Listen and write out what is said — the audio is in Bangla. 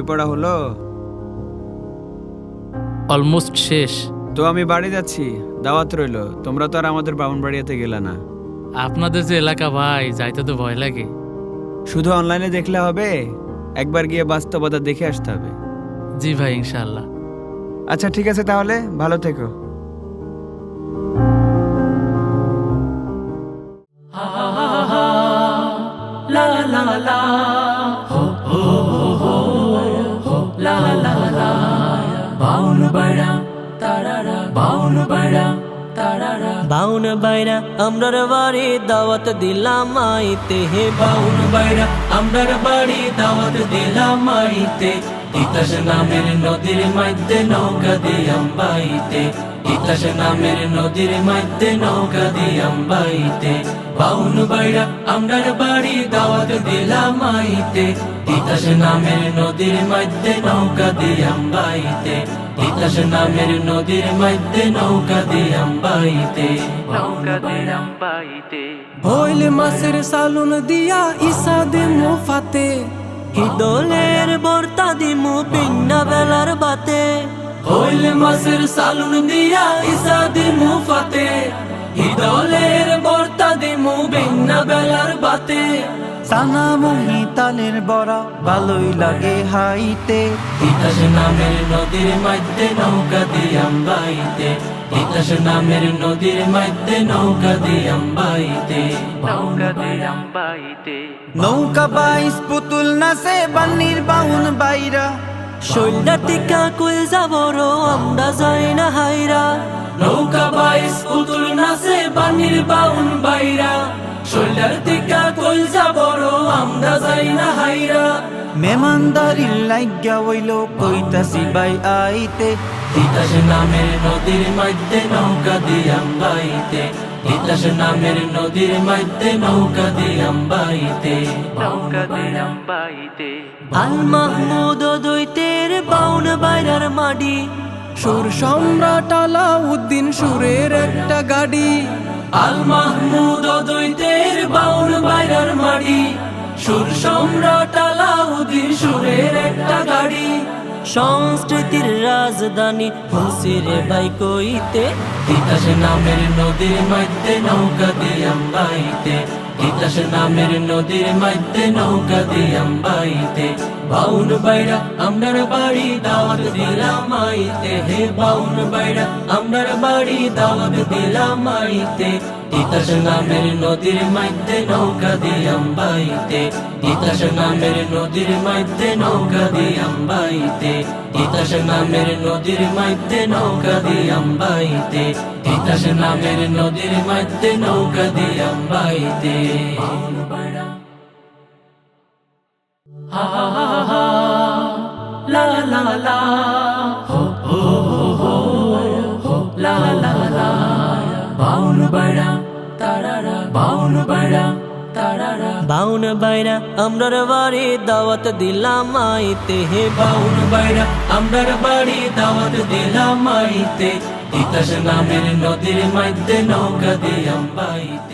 বই পড়া হলো? অলমোস্ট শেষ। তো আমি বাড়ি যাচ্ছি, দাওয়াত রইলো। তোমরা তো আর আমাদের ব্রাহ্মণবাড়িয়াতে গেলে না। আপনাদের যে এলাকা ভাই, যাইতে তো ভয় লাগে। শুধু অনলাইনে দেখলে হবে, একবার গিয়ে বাস্তবতা দেখে আসতে হবে। জি ভাই, ইনশাআল্লাহ। আচ্ছা ঠিক আছে, তাহলে ভালো থেকো। বাউন বাইরা আমরার বাড়ি দাওয়াত দিলাম আইতে, হে বাউন বাইরা আমরার বাড়ি দাওয়াত দিলাম আইতে। তিতাস নামের নদীর মধ্যে নৌকা দিয়াম বাইতে, তিতাস নামের নদীর মধ্যে নৌকা দিয়াম বাইতে। বাউন বাইরা আমরার বাড়ি দাওয়াত দিলাম আইতে, তিতাস নামের নদীর মধ্যে নৌকা দিয়াম বাইতে, তিতাস নামের নদীর মধ্যে নৌকা দিয়াম বাইতে, নৌকা দিয়াম বাইতে। হইল মাসের সালুন দিয়া ইসা দে মুফাতে, হিদলের বর্তা দিমু বিন্না বেলার বাতে। হইল মাসের সালুন দিয়া ইসা দিমু ফাতে, হিদলের বর্তা দিমু বিন্না বেলার বাতে। সানা মুহি তালের বড়া ভালোই লাগে হাইতে, তিতাস নামের নদীর মধ্যে নৌকা দিয়াম বাইতে, তিতাস নামের নদীর মধ্যে নৌকা দিয়াম বাইতে, নৌকা দিয়াম বাইতে। নৌকা বাইশ পুতুল নাচে বান্নির বাউন বাইরা, শৈলটা টিকা কুল যাবরো আমরা যাই না হাইরা। নৌকা বাইশ পুতুল নাচে বানির বাউন বাইরা, শৈলটার টিকা কুল যাবরো আমরা যাই না হাইরা। মেমানদারি লাগিয়া হইল কইতাছি বাই আইতে, তিতাস নামের নদীর মধ্যে নৌকা দিয়াম বাইতে, তিতাস নামের নদীর মধ্যে নৌকা দিয়াম বাইতে, নৌকা দিয়াম বাইতে। আল মাহমুদ দৈতের বাউন বাইরার মাডি, সুর সম্রাট আলাউদ্দিন সুরের একটা গাড়ি। আল মাহমুদ দৈতের বাউন বাইরার মাডি, সুর সম্রাট আলাউদ্দিন সুরের একটা গাড়ি। সংস্কৃতির রাজধানী হুসিরে বাই কইতে, তিতাস নামের নদীর মধ্যে নৌকা দিয়াম বাইতে, তিতাস নামের নদীর মধ্যে নৌকা দিয়াম বাইতে। বাউন বাইরা আমরার বাড়ি দাওয়াত দিলাম আইতে, হে বাউন বাইরা আমরার বাড়ি দাওয়াত দিলাম আইতে। তিতাস নামের নদীর মধ্যে নৌকা দিয়াম বাইতে, তিতাস নামের নদীর মধ্যে নৌকা দিয়াম বাইতে, তিতাস নামের নদীর মধ্যে নৌকা দিয়াম বাইতে, তিতাস নামের নদীর মধ্যে নৌকা দিয়াম বাইতে। হা হা হা হা লা লা লা হো হো হো হো লা লা লা। বাউন বাইরা তারারা, বাউন বাইরা তারারা, বাউন বাইরা আমরার বাড়ি দাওয়াত দিলাম আইতে, হে বাউন বাইরা আমরার বাড়ি দাওয়াত দিলাম আইতে। তিতাস নামের নদীর মধ্যে নৌকা দিয়াম বাইতে।